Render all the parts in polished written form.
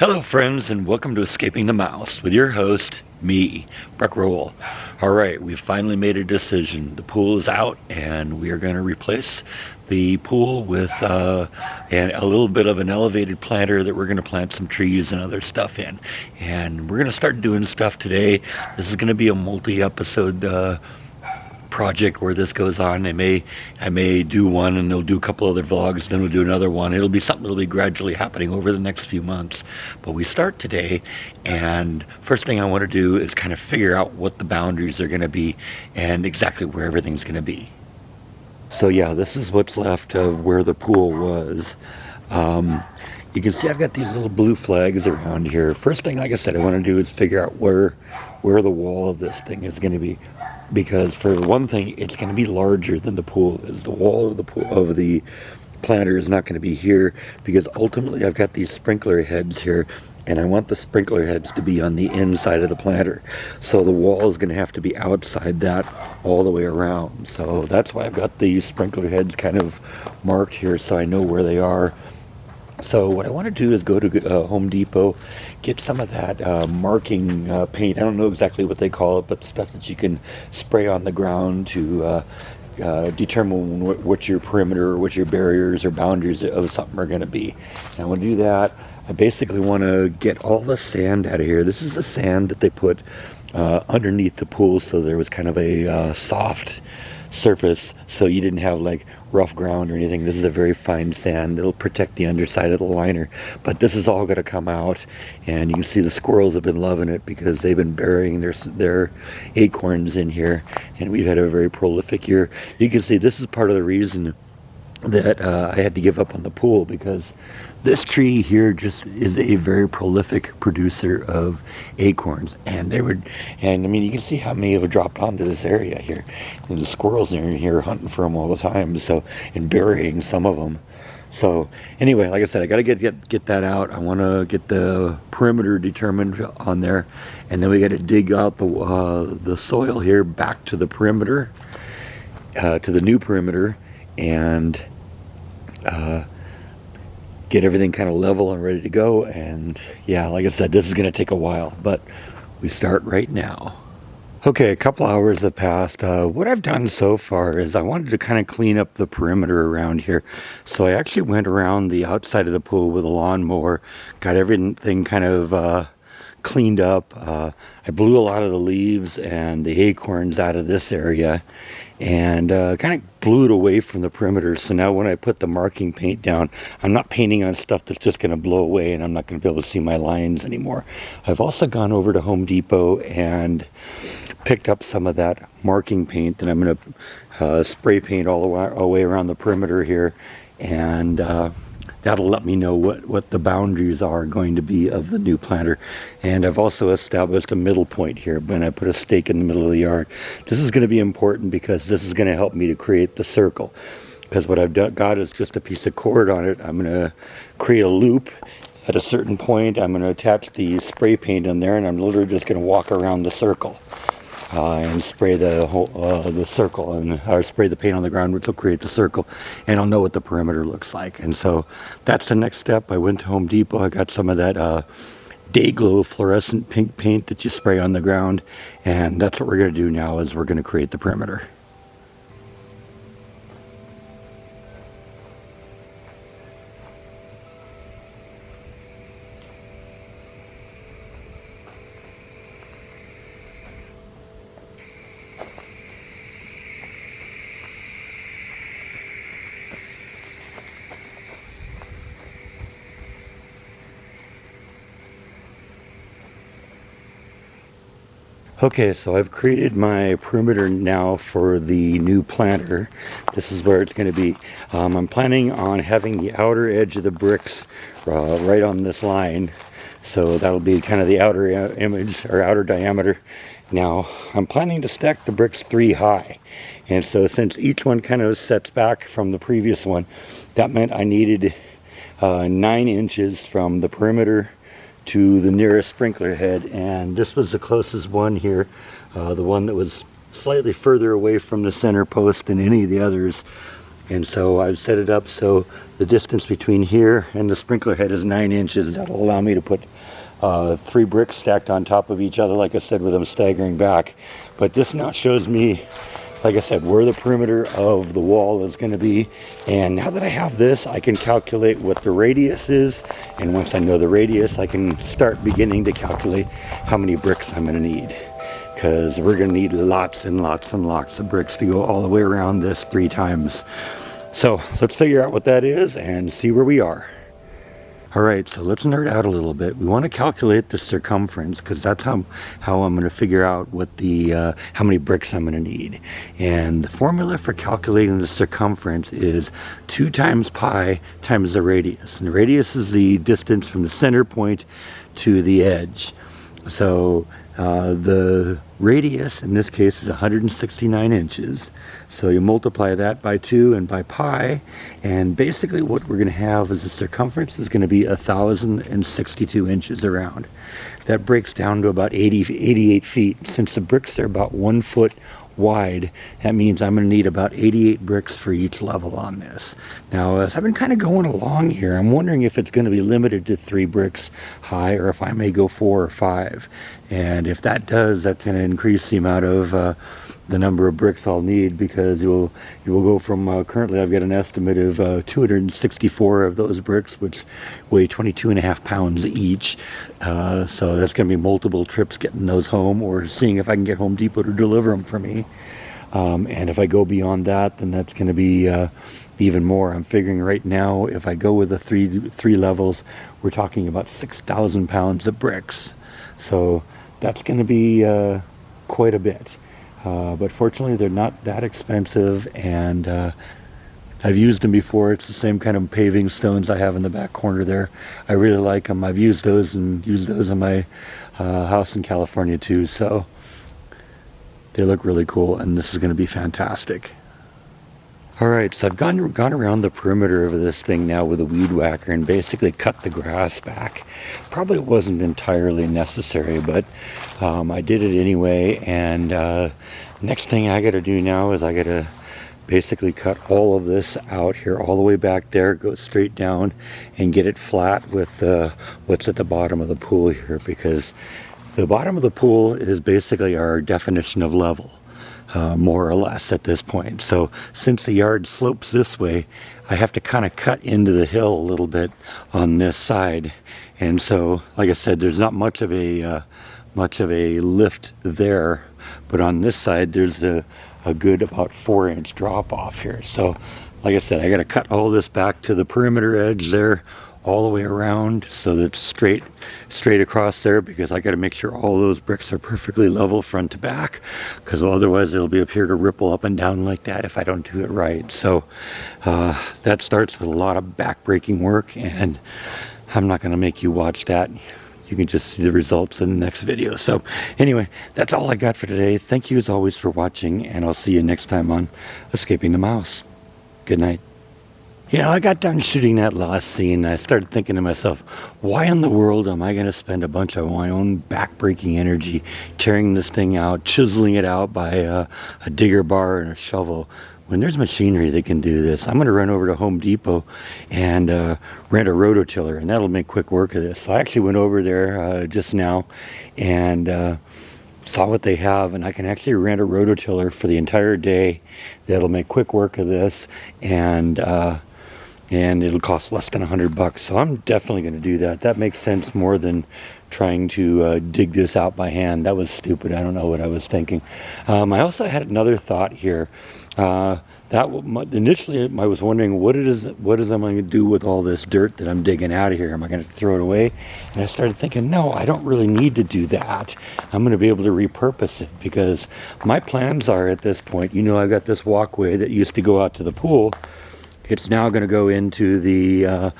Hello friends, and welcome to Escaping the Mouse with your host, me, Breck Roll. Alright, we've finally made a decision. The pool is out and we are going to replace the pool with a little bit of an elevated planter that we're going to plant some trees and other stuff in. And we're going to start doing stuff today. This is going to be a multi-episode project where this goes on. I may do one and they'll do a couple other vlogs, then we'll do another one. It'll be something that'll be gradually happening over the next few months. But we start today, and first thing I want to do is kind of figure out what the boundaries are going to be and exactly where everything's going to be. So yeah, this is what's left of where the pool was. You can see I've got these little blue flags around here. First thing, like I said, I want to do is figure out where the wall of this thing is going to be. Because for one thing, it's going to be larger than the pool is. The wall of the planter is not going to be here, because ultimately I've got these sprinkler heads here, and I want the sprinkler heads to be on the inside of the planter. So the wall is going to have to be outside that all the way around. So that's why I've got these sprinkler heads kind of marked here so I know where they are. So what I want to do is go to Home Depot, get some of that marking paint. I don't know exactly what they call it, but stuff that you can spray on the ground to determine what your perimeter or what your barriers or boundaries of something are going to be. And I want to do that. I basically want to get all the sand out of here. This is the sand that they put underneath the pool, so there was kind of a soft surface, so you didn't have like rough ground or anything. This is a very fine sand. It'll protect the underside of the liner, but this is all going to come out, and you can see the squirrels have been loving it because they've been burying their acorns in here, and we've had a very prolific year. You can see this is part of the reason that I had to give up on the pool, because this tree here just is a very prolific producer of acorns, and I mean, you can see how many have dropped onto this area here, and the squirrels are in here hunting for them all the time, so, and burying some of them. So anyway, like I said, I got to get that out. I want to get the perimeter determined on there, and then we got to dig out the soil here back to the perimeter, to the new perimeter, and get everything kind of level and ready to go. And yeah, like I said, this is going to take a while, but we start right now. Okay, a couple hours have passed. What I've done so far is I wanted to kind of clean up the perimeter around here. So I actually went around the outside of the pool with a lawnmower, got everything kind of cleaned up. I blew a lot of the leaves and the acorns out of this area, and kind of blew it away from the perimeter. So now when I put the marking paint down, I'm not painting on stuff that's just going to blow away, and I'm not going to be able to see my lines anymore. I've also gone over to Home Depot and picked up some of that marking paint, and I'm going to spray paint all the way around the perimeter here, and that'll let me know what the boundaries are going to be of the new planter. And I've also established a middle point here when I put a stake in the middle of the yard. This is going to be important because this is going to help me to create the circle. Because what I've got is just a piece of cord on it. I'm going to create a loop at a certain point. I'm going to attach the spray paint in there, and I'm literally just going to walk around the circle. And spray the circle, or spray the paint on the ground, which will create the circle, and I'll know what the perimeter looks like. And so that's the next step. I went to Home Depot. I got some of that Day Glow fluorescent pink paint that you spray on the ground, and that's what we're going to do now, is we're going to create the perimeter. Okay, so I've created my perimeter now for the new planter. This is where it's going to be. I'm planning on having the outer edge of the bricks right on this line. So that'll be kind of the outer image, or outer diameter. Now, I'm planning to stack the bricks 3 high. And so since each one kind of sets back from the previous one, that meant I needed 9 inches from the perimeter to the nearest sprinkler head, and this was the closest one here, the one that was slightly further away from the center post than any of the others. And so I've set it up so the distance between here and the sprinkler head is 9 inches. That'll allow me to put 3 bricks stacked on top of each other, like I said, with them staggering back. But this now shows me, like I said, where the perimeter of the wall is going to be. And now that I have this, I can calculate what the radius is. And once I know the radius, I can start beginning to calculate how many bricks I'm going to need. Because we're going to need lots and lots and lots of bricks to go all the way around this 3 times. So let's figure out what that is and see where we are. All right, so let's nerd out a little bit. We want to calculate the circumference because that's how I'm going to figure out what the how many bricks I'm going to need. And the formula for calculating the circumference is 2 times pi times the radius. And the radius is the distance from the center point to the edge. So the radius in this case is 169 inches. So you multiply that by 2 and by pi, and basically what we're going to have is the circumference is going to be 1,062 inches around. That breaks down to about 88 feet. Since the bricks are about 1 foot wide, that means I'm going to need about 88 bricks for each level on this. Now, as I've been kind of going along here, I'm wondering if it's going to be limited to 3 bricks high, or if I may go 4 or 5. And if that does, that's going to increase the amount of the number of bricks I'll need, because you will go from currently I've got an estimate of 264 of those bricks, which weigh 22.5 pounds each. So that's going to be multiple trips getting those home, or seeing if I can get Home Depot to deliver them for me. And if I go beyond that, then that's going to be even more. I'm figuring right now, if I go with the three levels, we're talking about 6,000 pounds of bricks. So that's going to be quite a bit. But fortunately, they're not that expensive, and I've used them before. It's the same kind of paving stones I have in the back corner there. I really like them. I've used those in my house in California too, so they look really cool, and this is going to be fantastic. Alright, so I've gone around the perimeter of this thing now with a weed whacker and basically cut the grass back. Probably wasn't entirely necessary, but I did it anyway. And next thing I got to do now is I got to basically cut all of this out here, all the way back there, go straight down and get it flat with what's at the bottom of the pool here, because the bottom of the pool is basically our definition of level. More or less at this point. So since the yard slopes this way, I have to kind of cut into the hill a little bit on this side. And so, like I said, there's not much of a lift there, but on this side there's a good about 4-inch drop off here. So like I said, I got to cut all this back to the perimeter edge there, all the way around, so that's straight across there, because I got to make sure all those bricks are perfectly level front to back, because otherwise they'll be up here to ripple up and down like that if I don't do it right. So that starts with a lot of back-breaking work, and I'm not going to make you watch that. You can just see the results in the next video. So anyway, that's all I got for today. Thank you as always for watching, and I'll see you next time on Escaping the Mouse. Good night. You know, I got done shooting that last scene, and I started thinking to myself, why in the world am I going to spend a bunch of my own back-breaking energy tearing this thing out, chiseling it out by a digger bar and a shovel, when there's machinery that can do this? I'm going to run over to Home Depot and rent a rototiller, and that'll make quick work of this. So I actually went over there just now and saw what they have, and I can actually rent a rototiller for the entire day. That'll make quick work of this, and it'll cost less than $100. So I'm definitely going to do that. That makes sense more than trying to dig this out by hand. That was stupid. I don't know what I was thinking. I also had another thought here. Initially I was wondering what am I going to do with all this dirt that I'm digging out of here? Am I going to throw it away? And I started thinking, no, I don't really need to do that. I'm going to be able to repurpose it, because my plans are at this point, you know, I've got this walkway that used to go out to the pool. It's now going to go into the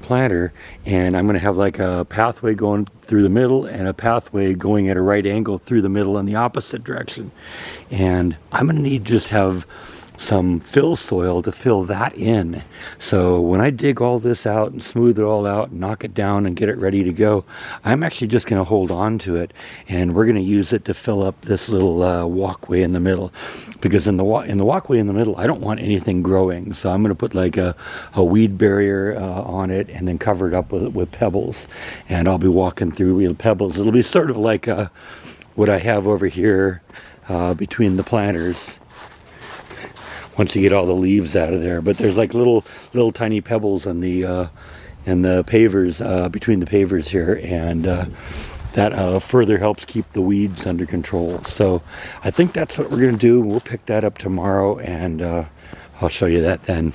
planter, and I'm going to have like a pathway going through the middle and a pathway going at a right angle through the middle in the opposite direction. And I'm going to need just have some fill soil to fill that in. So when I dig all this out and smooth it all out and knock it down and get it ready to go, I'm actually just going to hold on to it, and we're going to use it to fill up this little walkway in the middle, because in the walkway in the middle I don't want anything growing. So I'm going to put like a weed barrier on it, and then cover it up with pebbles, and I'll be walking through with pebbles. It'll be sort of like what I have over here between the planters, once you get all the leaves out of there. But there's like little tiny pebbles in the pavers, between the pavers here, and that further helps keep the weeds under control. So I think that's what we're going to do. We'll pick that up tomorrow, and I'll show you that then.